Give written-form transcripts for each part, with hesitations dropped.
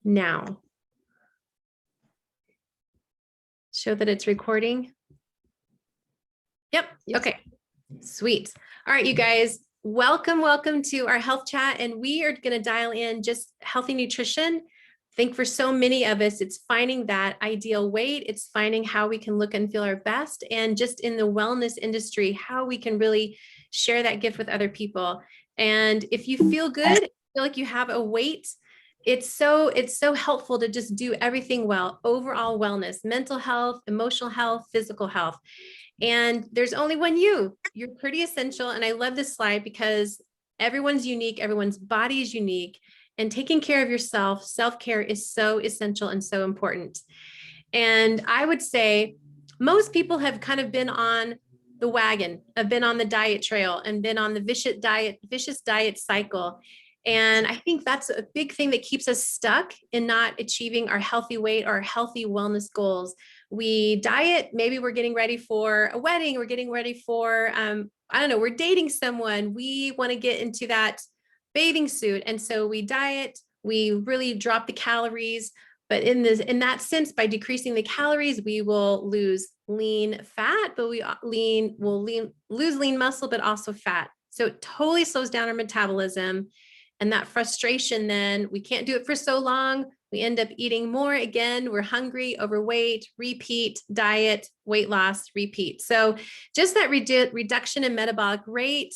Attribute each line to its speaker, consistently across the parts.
Speaker 1: now. Show that it's recording. Yep. Yes. Okay. Sweet. All right, you guys, welcome to our health chat. And we are going to dial in just healthy nutrition. I think for so many of us, it's finding that ideal weight. It's finding how we can look and feel our best. And just in the wellness industry, how we can really share that gift with other people. And if you feel good, feel like you have a weight, it's so helpful to just do everything well, overall wellness, mental health, emotional health, physical health. And there's only one you. You're pretty essential. And I love this slide because everyone's unique. Everyone's body is unique. And taking care of yourself, self-care is so essential and so important. And I would say most people have kind of been on the wagon, have been on the diet trail and been on the vicious diet cycle. And I think that's a big thing that keeps us stuck in not achieving our healthy weight or healthy wellness goals. We diet, maybe we're getting ready for a wedding, we're getting ready for, I don't know, we're dating someone, we want to get into that bathing suit. And so we diet, we really drop the calories, but in that sense, by decreasing the calories, we will lose lean fat, but we'll lose lean muscle, but also fat. So it totally slows down our metabolism. And that frustration, then we can't do it for so long. We end up eating more again. We're hungry, overweight, repeat, diet, weight loss, repeat. So just that reduction in metabolic rate,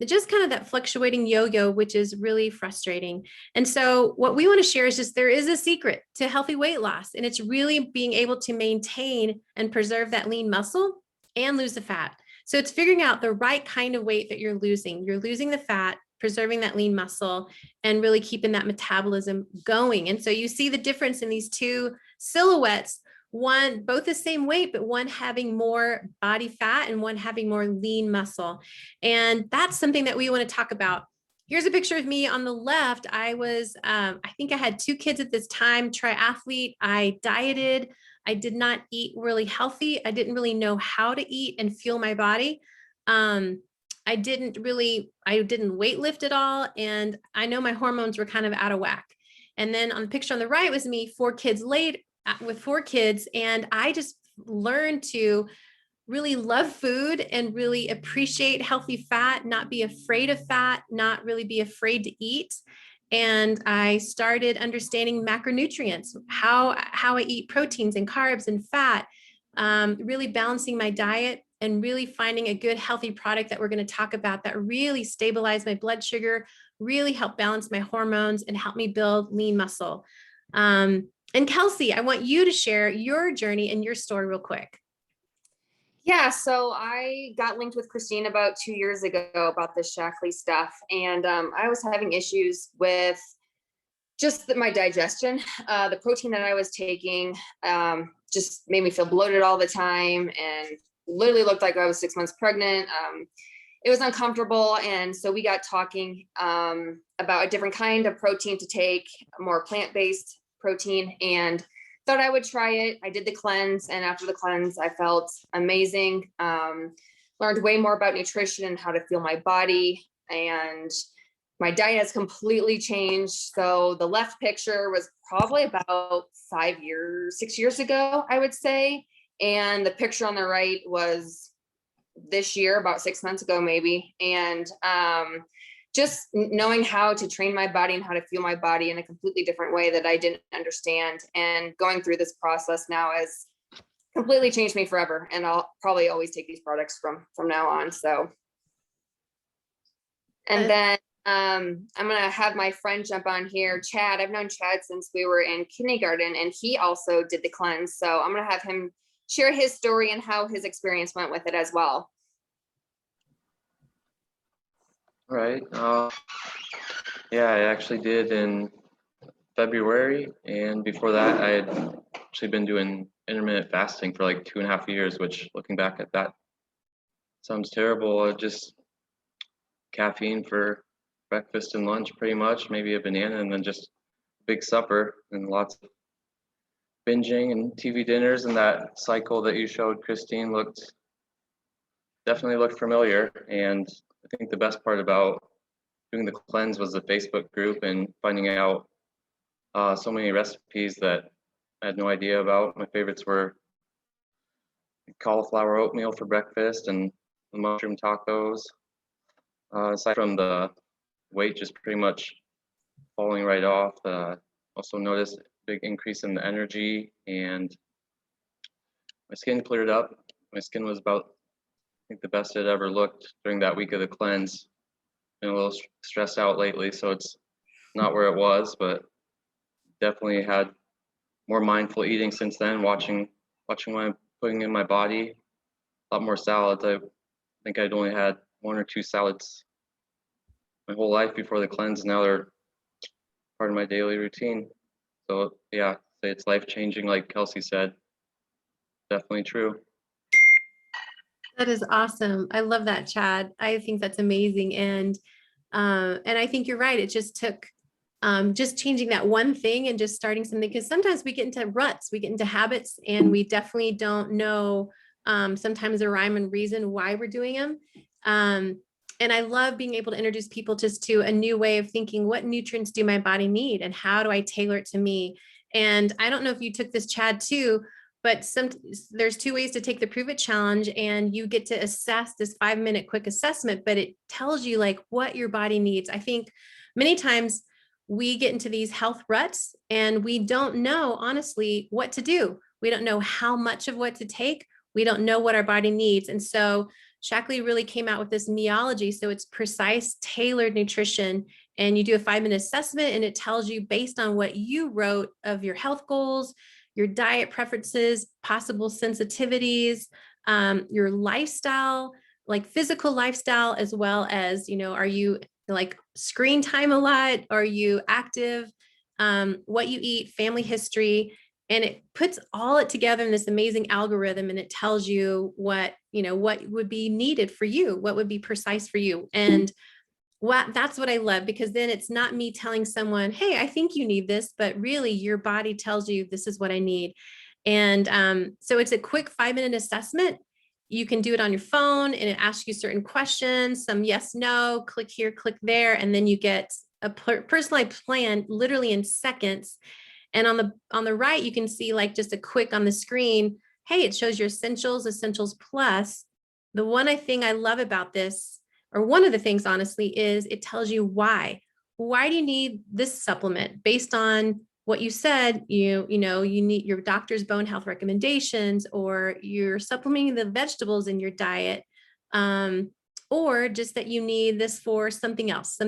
Speaker 1: just kind of that fluctuating yo-yo, which is really frustrating. And so what we want to share is just there is a secret to healthy weight loss. And it's really being able to maintain and preserve that lean muscle and lose the fat. So it's figuring out the right kind of weight that you're losing. You're losing the fat, preserving that lean muscle, and really keeping that metabolism going. And so you see the difference in these two silhouettes, one, both the same weight, but one having more body fat and one having more lean muscle. And that's something that we want to talk about. Here's a picture of me on the left. I was, I think I had 2 kids at this time, triathlete. I dieted. I did not eat really healthy. I didn't really know how to eat and fuel my body. I didn't weight lift at all. And I know my hormones were kind of out of whack. And then on the picture on the right was me 4 kids later with 4 kids. And I just learned to really love food and really appreciate healthy fat, not be afraid of fat, not really be afraid to eat. And I started understanding macronutrients, how I eat proteins and carbs and fat, really balancing my diet and really finding a good healthy product that we're going to talk about that really stabilized my blood sugar, really helped balance my hormones and help me build lean muscle. And Kelsey, I want you to share your journey and your story real quick.
Speaker 2: Yeah, so I got linked with Christine about 2 years ago about this Shaklee stuff. And I was having issues with just my digestion. The protein that I was taking just made me feel bloated all the time and literally looked like I was 6 months pregnant. It was uncomfortable. And so we got talking about a different kind of protein to take, more plant-based protein, and thought I would try it. I did the cleanse, and after the cleanse, I felt amazing. Learned way more about nutrition and how to fuel my body, and my diet has completely changed. So the left picture was probably about 6 years ago, I would say. And the picture on the right was this year, about 6 months ago, maybe. And just knowing how to train my body and how to fuel my body in a completely different way that I didn't understand, and going through this process now has completely changed me forever. And I'll probably always take these products from now on. So, and then I'm going to have my friend jump on here, Chad. I've known Chad since we were in kindergarten, and he also did the cleanse. So I'm going to have him share his story and how his experience went with it as well.
Speaker 3: All right. Yeah, I actually did in February, and before that, I had actually been doing intermittent fasting for like 2.5 years, which, looking back at that, sounds terrible. Just caffeine for breakfast and lunch, pretty much, maybe a banana, and then just big supper and lots of binging and TV dinners. And that cycle that you showed, Christine, definitely looked familiar. And I think the best part about doing the cleanse was the Facebook group and finding out so many recipes that I had no idea about. My favorites were cauliflower oatmeal for breakfast and the mushroom tacos. Aside from the weight just pretty much falling right off, also noticed a big increase in the energy, and my skin cleared up. My skin was about, I think, the best it ever looked during that week of the cleanse. Been a little stressed out lately, so it's not where it was, but definitely had more mindful eating since then, watching what I'm putting in my body. A lot more salads. I think I'd only had 1 or 2 salads my whole life before the cleanse. Now they're part of my daily routine. So yeah, say it's life changing, like Kelsey said. Definitely true.
Speaker 1: That is awesome. I love that, Chad. I think that's amazing. And I think you're right. It just took just changing that one thing and just starting something, because sometimes we get into ruts, we get into habits, and we definitely don't know sometimes the rhyme and reason why we're doing them. And I love being able to introduce people just to a new way of thinking. What nutrients do my body need, and how do I tailor it to me? And I don't know if you took this, Chad, too, but there's 2 ways to take the Pruvit challenge, and you get to assess this 5-minute quick assessment, but it tells you like what your body needs. I think many times we get into these health ruts and we don't know, honestly, what to do. We don't know how much of what to take. We don't know what our body needs. And so Shaklee really came out with this meology. So it's precise, tailored nutrition. And you do a 5-minute assessment, and it tells you based on what you wrote of your health goals, your diet preferences, possible sensitivities, your lifestyle, like physical lifestyle, as well as, are you like screen time a lot? Are you active? What you eat, family history, and it puts all it together in this amazing algorithm, and it tells you what would be needed for you, what would be precise for you. And that's what I love, because then it's not me telling someone, hey, I think you need this, but really your body tells you this is what I need. And so it's a quick 5-minute assessment. You can do it on your phone, and it asks you certain questions, some yes, no, click here, click there, and then you get a personalized plan literally in seconds. And on the right, you can see like just a quick on the screen, hey, it shows your essentials plus. The one thing I love about this, or one of the things, honestly, is it tells you why. Why do you need this supplement? Based on what you said, you need your doctor's bone health recommendations, or you're supplementing the vegetables in your diet, or just that you need this for something else,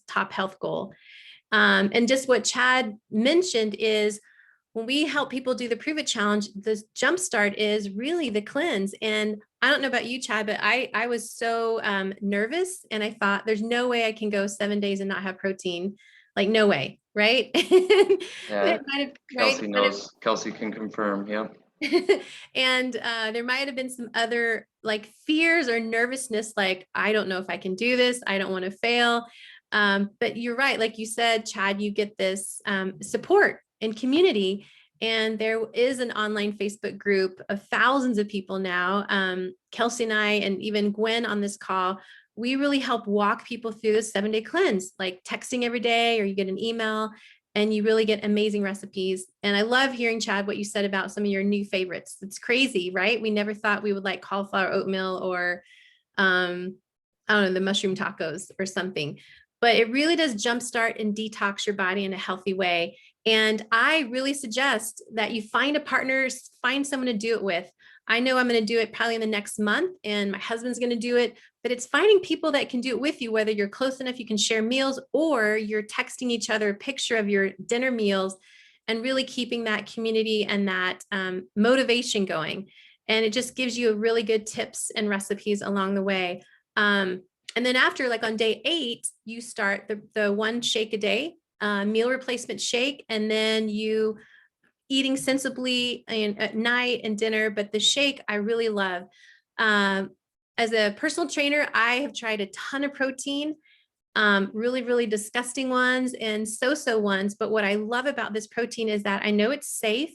Speaker 1: top health goal. And just what Chad mentioned is, when we help people do the Pruvit challenge, the jumpstart is really the cleanse. And I don't know about you, Chad, but I was so nervous, and I thought there's no way I can go 7 days and not have protein. Like, no way, right?
Speaker 3: Yeah, Kelsey
Speaker 1: right?
Speaker 3: knows. Kelsey can confirm. Yep.
Speaker 1: And there might have been some other like fears or nervousness, like, I don't know if I can do this. I don't want to fail. But you're right. Like you said, Chad, you get this support and community. And there is an online Facebook group of thousands of people now. Kelsey and I, and even Gwen on this call, we really help walk people through the 7-day cleanse, like texting every day, or you get an email, and you really get amazing recipes. And I love hearing, Chad, what you said about some of your new favorites. It's crazy, right? We never thought we would like cauliflower oatmeal, or I don't know, the mushroom tacos or something. But it really does jumpstart and detox your body in a healthy way. And I really suggest that you find a partner, find someone to do it with. I know I'm going to do it probably in the next month, and my husband's going to do it, but it's finding people that can do it with you, whether you're close enough you can share meals, or you're texting each other a picture of your dinner meals, and really keeping that community and that motivation going. And it just gives you really good tips and recipes along the way. And then after, like on day 8, you start the 1 shake a day, meal replacement shake, and then you eating sensibly at night and dinner. But the shake I really love. As a personal trainer, I have tried a ton of protein, really, really disgusting ones and so-so ones. But what I love about this protein is that I know it's safe.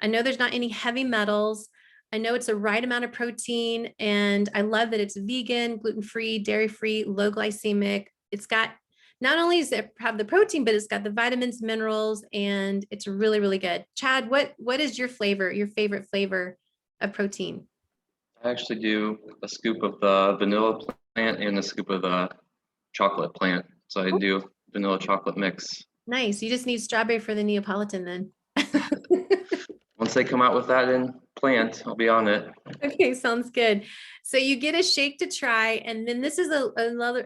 Speaker 1: I know there's not any heavy metals. I know it's the right amount of protein. And I love that it's vegan, gluten-free, dairy-free, low glycemic. It's got not only does it have the protein, but it's got the vitamins, minerals, and it's really, really good. Chad, what is your favorite flavor of protein?
Speaker 3: I actually do a scoop of the vanilla plant and a scoop of the chocolate plant. So I do vanilla chocolate mix.
Speaker 1: Nice. You just need strawberry for the Neapolitan then.
Speaker 3: Once they come out with that in plant, I'll be on it.
Speaker 1: Okay, sounds good. So you get a shake to try, and then this is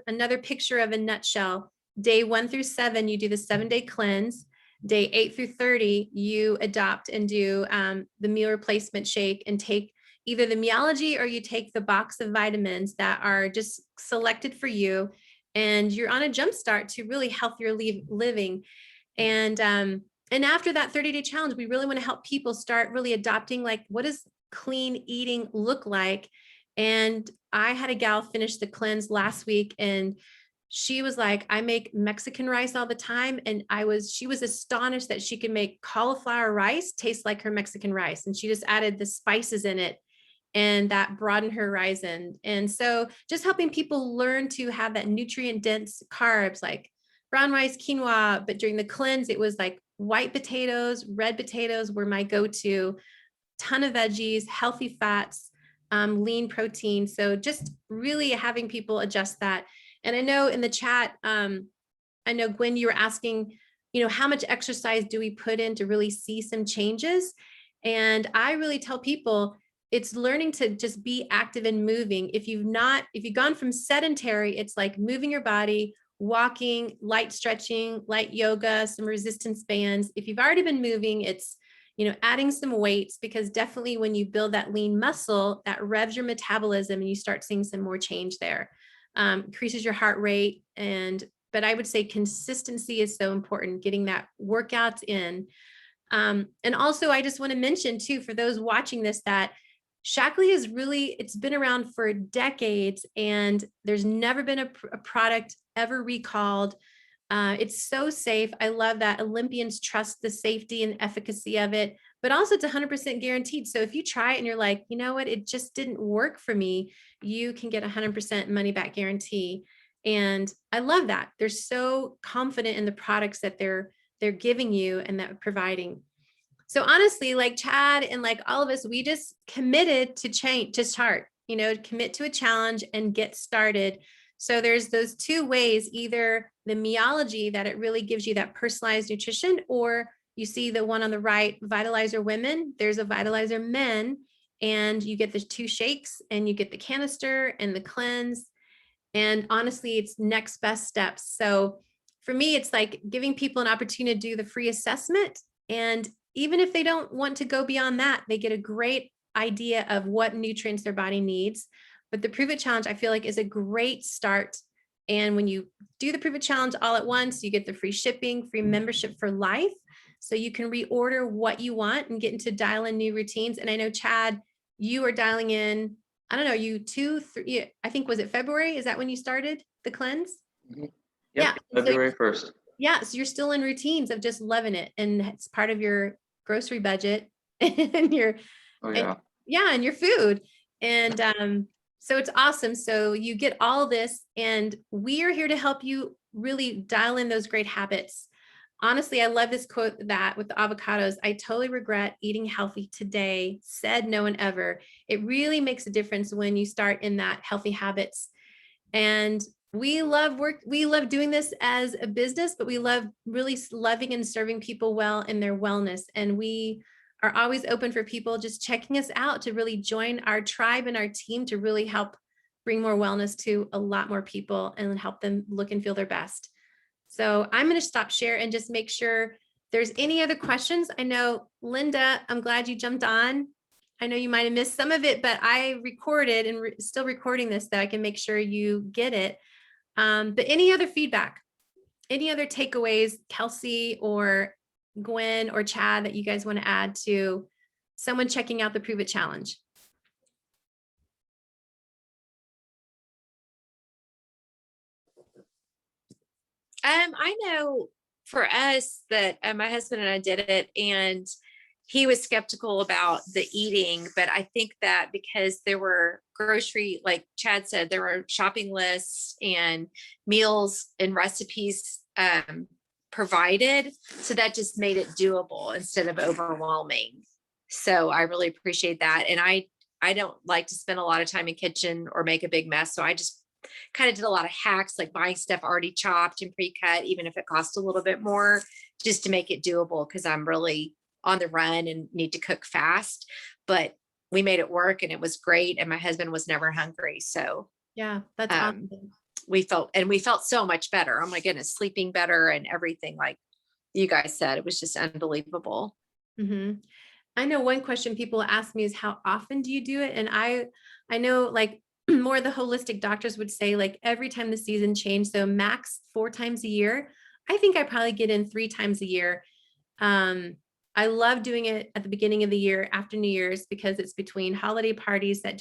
Speaker 1: another picture of a nutshell. Day 1 through 7, you do the 7-day cleanse. Day 8 through 30, you adopt and do the meal replacement shake and take either the Meology or you take the box of vitamins that are just selected for you, and you're on a jump start to really healthier living. And after that 30-day challenge, we really want to help people start really adopting, like, what does clean eating look like? And I had a gal finish the cleanse last week, and she was like, I make Mexican rice all the time. And she was astonished that she could make cauliflower rice taste like her Mexican rice. And she just added the spices in it, and that broadened her horizon. And so just helping people learn to have that nutrient dense carbs like brown rice, quinoa. But during the cleanse, it was like white potatoes, red potatoes were my go-to, ton of veggies, healthy fats, lean protein. So just really having people adjust that. And I know in the chat, I know Gwen, you were asking, how much exercise do we put in to really see some changes? And I really tell people it's learning to just be active and moving. If you've gone from sedentary, it's like moving your body, walking, light stretching, light yoga, some resistance bands. If you've already been moving, it's, adding some weights, because definitely when you build that lean muscle, that revs your metabolism and you start seeing some more change there. Increases your heart rate. But I would say consistency is so important, getting that workouts in. And also I just want to mention too, for those watching this, that Shaklee it's been around for decades, and there's never been a product ever recalled. It's so safe. I love that Olympians trust the safety and efficacy of it, but also it's 100% guaranteed. So if you try it and you're like, you know what, it just didn't work for me, you can get 100% money back guarantee. And I love that. They're so confident in the products that they're giving you and that providing. So honestly, like Chad and like all of us, we just committed to change, to start, commit to a challenge and get started. So there's those two ways, either the Meology, that it really gives you that personalized nutrition, or you see the one on the right, Vitalizer Women, there's a Vitalizer Men, and you get the 2 shakes and you get the canister and the cleanse. And honestly, it's next best steps. So for me, it's like giving people an opportunity to do the free assessment. And even if they don't want to go beyond that, they get a great idea of what nutrients their body needs. But the Pruvit Challenge, I feel like, is a great start. And when you do the Pruvit Challenge all at once, you get the free shipping, free membership for life. So you can reorder what you want and get into dial in new routines. And I know, Chad, you are dialing in, I don't know, you 2, 3, I think, was it February? Is that when you started the cleanse?
Speaker 3: Mm-hmm. Yep,
Speaker 1: yeah.
Speaker 3: February 1st.
Speaker 1: Yeah. So you're still in routines of just loving it. And it's part of your grocery budget and your, and your food. And so it's awesome. So you get all this, and we are here to help you really dial in those great habits. Honestly, I love this quote that with the avocados, I totally regret eating healthy today, said no one ever. It really makes a difference when you start in that healthy habits. And we love doing this as a business, but we love really loving and serving people well in their wellness. And we are always open for people just checking us out to really join our tribe and our team to really help bring more wellness to a lot more people and help them look and feel their best. So I'm going to stop share and just make sure there's any other questions. I know, Linda, I'm glad you jumped on. I know you might have missed some of it, but I recorded and still recording this, so I can make sure you get it. But any other feedback, any other takeaways, Kelsey or Gwen or Chad, that you guys want to add to someone checking out the Pruvit Challenge?
Speaker 4: I know for us that my husband and I did it, and
Speaker 1: he was skeptical about the eating, but I think that because there were like Chad said, there were shopping lists and meals and recipes provided. So that just made it doable instead of overwhelming. So I really appreciate that. And I don't like to spend a lot of time in kitchen or make a big mess. So I just kind of did a lot of hacks, like buying stuff already chopped and pre-cut, even if it cost a little bit more, just to make it doable, because I'm really on the run and need to cook fast. But we made it work and it was great. And my husband was never hungry. So yeah, that's awesome. We felt so much better. Oh my goodness, sleeping better and everything, like you guys said, it was just unbelievable. Mm-hmm. I know one question people ask me is, how often do you do it? And I know like more of the holistic doctors would say like every time the season changed, so max 4 times a year. I think I probably get in 3 times a year. I love doing it at the beginning of the year after New Year's, because it's between holiday parties that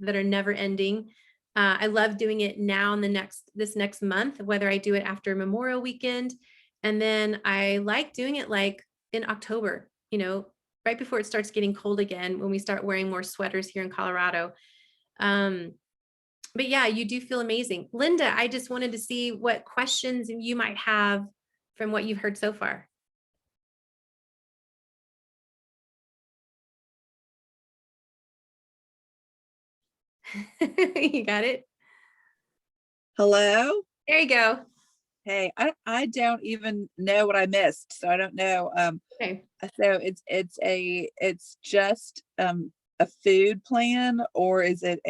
Speaker 1: are never ending. I love doing it now in this next month, whether I do it after Memorial Weekend. And then I like doing it like in October, right before it starts getting cold again, when we start wearing more sweaters here in Colorado. But yeah, you do feel amazing. Linda, I just wanted to see what questions you might have from what you've heard so far. You got it?
Speaker 4: Hello?
Speaker 1: There you go.
Speaker 4: Hey, I don't even know what I missed, so I don't know.
Speaker 1: Okay.
Speaker 4: So it's just a food plan, or is it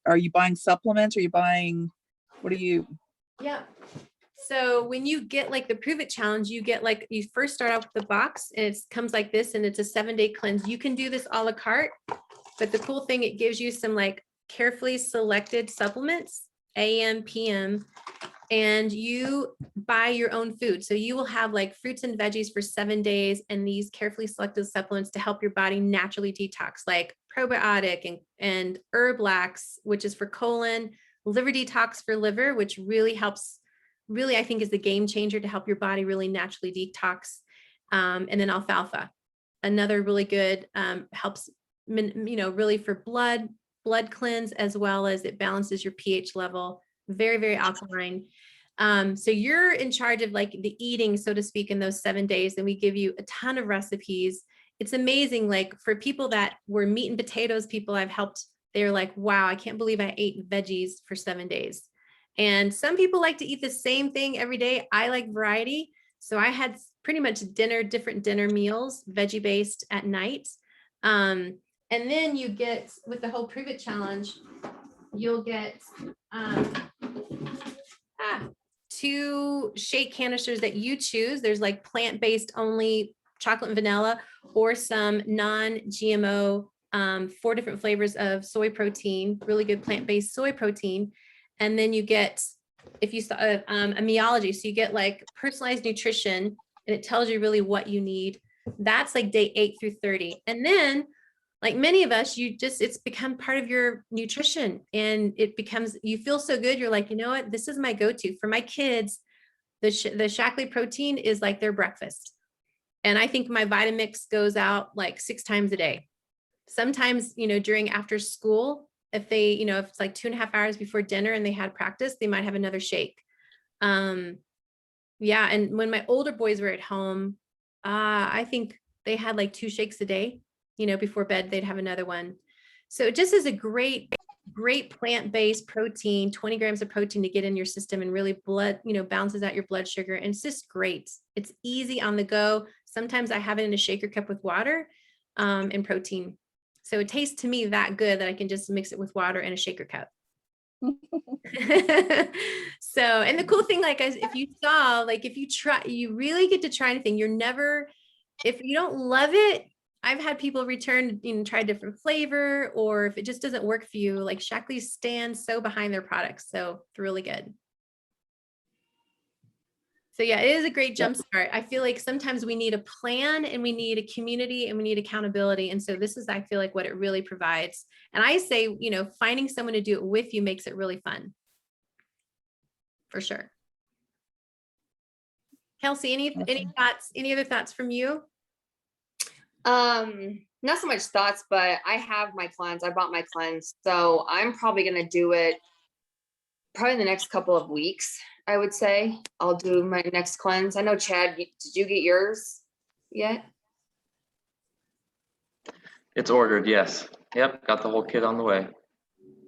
Speaker 4: are you buying supplements? Are you buying, what are you?
Speaker 1: Yeah. So when you get like the Pruvit challenge, you first start out with the box, and it comes like this, and it's a 7-day cleanse. You can do this a la carte, but the cool thing, it gives you some like carefully selected supplements, AM, PM, and you buy your own food. So you will have like fruits and veggies for 7 days, and these carefully selected supplements to help your body naturally detox, like probiotic and herb lax, which is for colon, liver detox for liver, which really helps, I think is the game changer to help your body really naturally detox. And then alfalfa, another really good, helps, really for blood cleanse, as well as it balances your pH level. Very, very alkaline. So you're in charge of like the eating, so to speak, in those 7 days. And we give you a ton of recipes. It's amazing. Like for people that were meat and potatoes people I've helped, they're like, wow, I can't believe I ate veggies for 7 days. And some people like to eat the same thing every day. I like variety. So I had pretty much different dinner meals, veggie based at night. And then you get, with the whole Pruvit challenge, you'll get 2 shake canisters that you choose. There's like plant-based only chocolate and vanilla, or some non-GMO, 4 different flavors of soy protein, really good plant-based soy protein. And then you get, if you saw a meology, so you get like personalized nutrition, and it tells you really what you need. That's like day 8 through 30. And then, like many of us, it's become part of your nutrition, and you feel so good. You're like, you know what, this is my go-to for my kids. The Shaklee protein is like their breakfast. And I think my Vitamix goes out like 6 times a day. Sometimes, during after school, if they, if it's like 2.5 hours before dinner and they had practice, they might have another shake. Yeah. And when my older boys were at home, I think they had like 2 shakes a day. Before bed, they'd have another one. So it just is a great plant-based protein, 20 grams of protein to get in your system, and really balances out your blood sugar. And it's just great. It's easy on the go. Sometimes I have it in a shaker cup with water and protein. So it tastes to me that good that I can just mix it with water in a shaker cup. So, and the cool thing, like, if you saw, like, if you try, you really get to try anything. If you don't love it, I've had people return, try a different flavor, or if it just doesn't work for you, like Shaklee stands so behind their products. So it's really good. So yeah, it is a great jump start. I feel like sometimes we need a plan, and we need a community, and we need accountability. And so this is, I feel like, what it really provides. And I say, finding someone to do it with you makes it really fun. For sure. Kelsey, any thoughts, any other thoughts from you?
Speaker 2: Not so much thoughts, but I have my cleanse. I bought my cleanse, so I'm probably gonna do it probably in the next couple of weeks. I would say I'll do my next cleanse. I know, Chad, did you get yours yet?
Speaker 3: It's ordered, yes. Yep, got the whole kit on the way.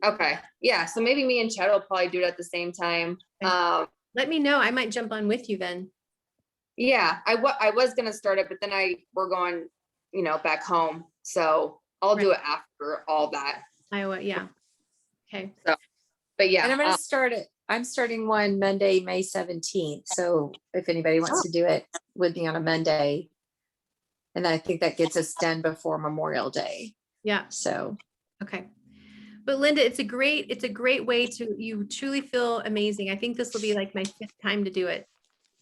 Speaker 2: Okay, yeah. So maybe me and Chad will probably do it at the same time.
Speaker 1: Okay. Let me know. I might jump on with you then.
Speaker 2: Yeah, I was gonna start it, but then we're going, back home. So I'll do it after all that.
Speaker 1: Iowa, yeah. Okay.
Speaker 2: So, but yeah.
Speaker 5: And I'm gonna start it. I'm starting one Monday, May 17th. So if anybody wants to do it with me on a Monday, and I think that gets us done before Memorial Day.
Speaker 1: Yeah.
Speaker 5: So
Speaker 1: okay. But Linda, it's a great way to, you truly feel amazing. I think this will be like my 5th time to do it.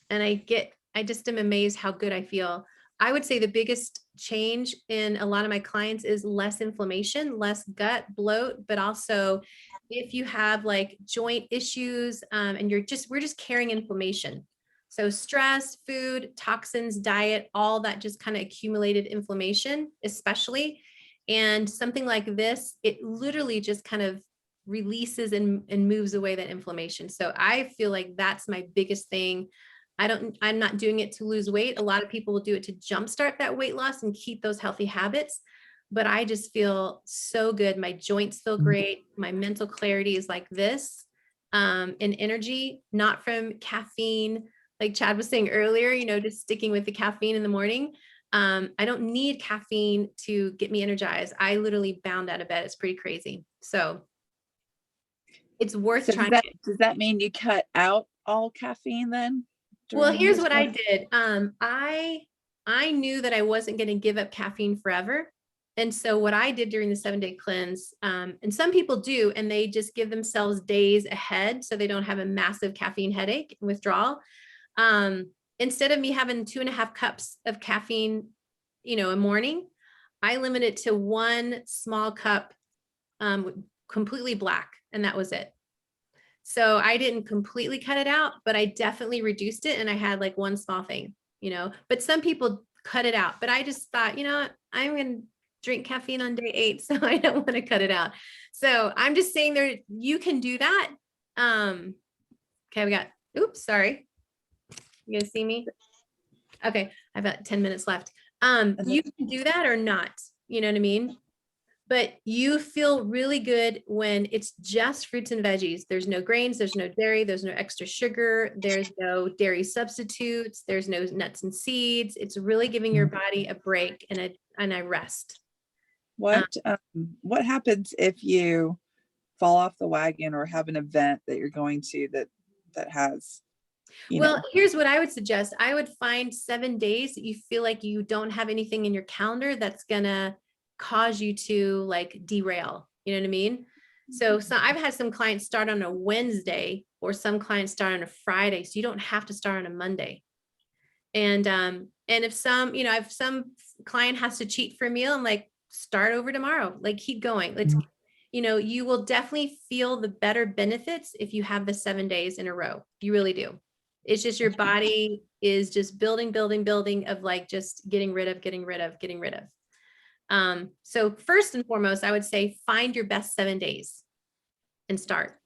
Speaker 1: And I just am amazed how good I feel. I would say the biggest change in a lot of my clients is less inflammation, less gut bloat, but also if you have like joint issues, and we're just carrying inflammation. So stress, food, toxins, diet, all that just kind of accumulated inflammation, especially. And something like this, it literally just kind of releases and moves away that inflammation. So I feel like that's my biggest thing. I'm not doing it to lose weight. A lot of people will do it to jumpstart that weight loss and keep those healthy habits. But I just feel so good. My joints feel great. My mental clarity is like this, and energy, not from caffeine. Like Chad was saying earlier, just sticking with the caffeine in the morning. I don't need caffeine to get me energized. I literally bound out of bed. It's pretty crazy. So it's worth
Speaker 4: So
Speaker 1: trying.
Speaker 4: does that mean you cut out all caffeine then?
Speaker 1: Well, here's
Speaker 4: this
Speaker 1: what I
Speaker 4: month?
Speaker 1: did. I knew that I wasn't going to give up caffeine forever. And so what I did during the 7-day cleanse, and some people do, and they just give themselves days ahead so they don't have a massive caffeine headache and withdrawal. Instead of me having 2.5 cups of caffeine, a morning, I limit it to 1 small cup, completely black, and that was it. So I didn't completely cut it out, but I definitely reduced it. And I had like 1 small thing, but some people cut it out, but I just thought, I'm going to drink caffeine on day 8. So I don't want to cut it out. So I'm just saying there, you can do that. Okay. Oops, sorry. You guys see me? Okay. I've got 10 minutes left. You can do that or not, you know what I mean? But you feel really good when it's just fruits and veggies. There's no grains, there's no dairy, there's no extra sugar, there's no dairy substitutes, there's no nuts and seeds. It's really giving your body a break and a rest.
Speaker 4: What happens if you fall off the wagon or have an event that you're going to that has,
Speaker 1: here's what I would suggest. I would find 7 days that you feel like you don't have anything in your calendar that's gonna cause you to like derail, you know what I mean? So I've had some clients start on a Wednesday or some clients start on a Friday. So you don't have to start on a Monday. And if if some client has to cheat for a meal, I'm like, start over tomorrow, like keep going. Let's, you will definitely feel the better benefits if you have the 7 days in a row. You really do. It's just your body is just building of like just getting rid of. So first and foremost, I would say find your best 7 days and start.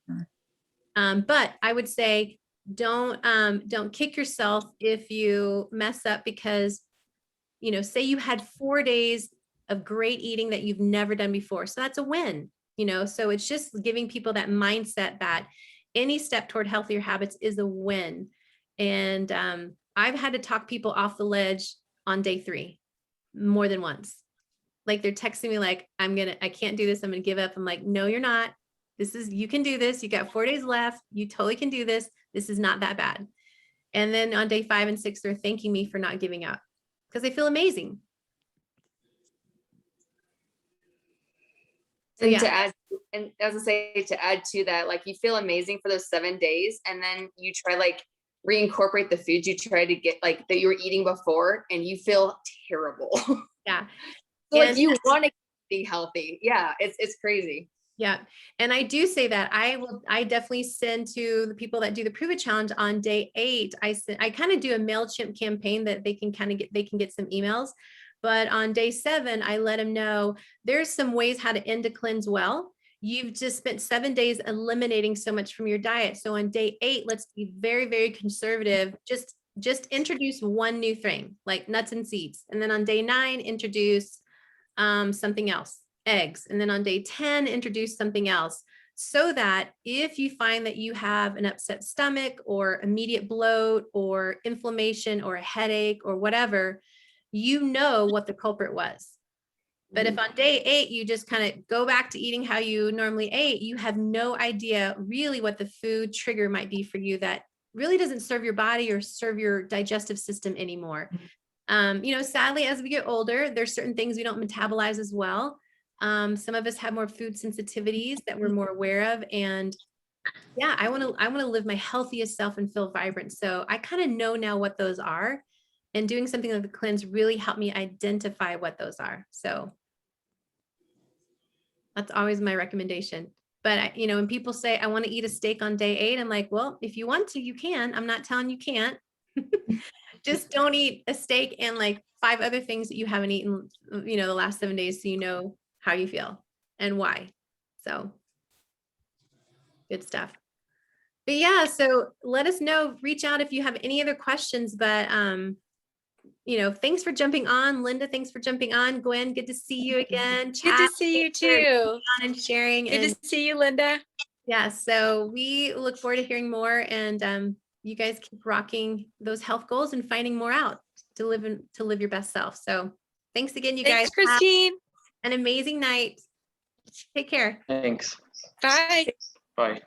Speaker 1: But I would say don't kick yourself if you mess up because, say you had 4 days of great eating that you've never done before. So that's a win, so it's just giving people that mindset that any step toward healthier habits is a win. And I've had to talk people off the ledge on day 3 more than once. Like they're texting me like, I can't do this. I'm going to give up. I'm like, no, you're not. You can do this. You got 4 days left. You totally can do this. This is not that bad. And then on day 5 and 6, they're thanking me for not giving up because they feel amazing. So
Speaker 2: and
Speaker 1: yeah.
Speaker 2: to add to that, like you feel amazing for those 7 days. And then you try like reincorporate the foods you try to get like that you were eating before and you feel terrible.
Speaker 1: Yeah.
Speaker 2: So like you want to be healthy. Yeah. It's crazy.
Speaker 1: Yeah. And I do say that I definitely send to the people that do the Pruvit challenge on day 8. I kind of do a MailChimp campaign that they can get some emails. But on day 7, I let them know there's some ways how to end a cleanse well. You've just spent 7 days eliminating so much from your diet. So on day 8, let's be very, very conservative. Just introduce one new thing like nuts and seeds. And then on day 9, introduce something else, eggs. And then on day 10, introduce something else, so that if you find that you have an upset stomach or immediate bloat or inflammation or a headache or whatever, you know what the culprit was. But if on day 8, you just kind of go back to eating how you normally ate, you have no idea really what the food trigger might be for you that really doesn't serve your body or serve your digestive system anymore. Sadly, as we get older, there's certain things we don't metabolize as well. Some of us have more food sensitivities that we're more aware of. And yeah, I want to live my healthiest self and feel vibrant. So I kind of know now what those are. And doing something like the cleanse really helped me identify what those are. So that's always my recommendation. But when people say, I want to eat a steak on day 8, I'm like, well, if you want to, you can. I'm not telling you can't. Just don't eat a steak and like 5 other things that you haven't eaten, the last 7 days. So you know how you feel and why. So good stuff. But yeah, so let us know, reach out if you have any other questions, but thanks for jumping on. Linda, thanks for jumping on. Gwen, good to see you again.
Speaker 5: Good to
Speaker 1: Chad,
Speaker 5: see you
Speaker 1: thanks for coming
Speaker 5: too.
Speaker 1: on and sharing.
Speaker 5: Good
Speaker 1: And
Speaker 5: to see you, Linda.
Speaker 1: yeah, so we look forward to hearing more, and you guys keep rocking those health goals and finding more out to live your best self. So thanks again, you guys.
Speaker 5: Thanks, Christine.
Speaker 1: Have an amazing night. Take care.
Speaker 3: Thanks.
Speaker 5: Bye.
Speaker 3: Bye.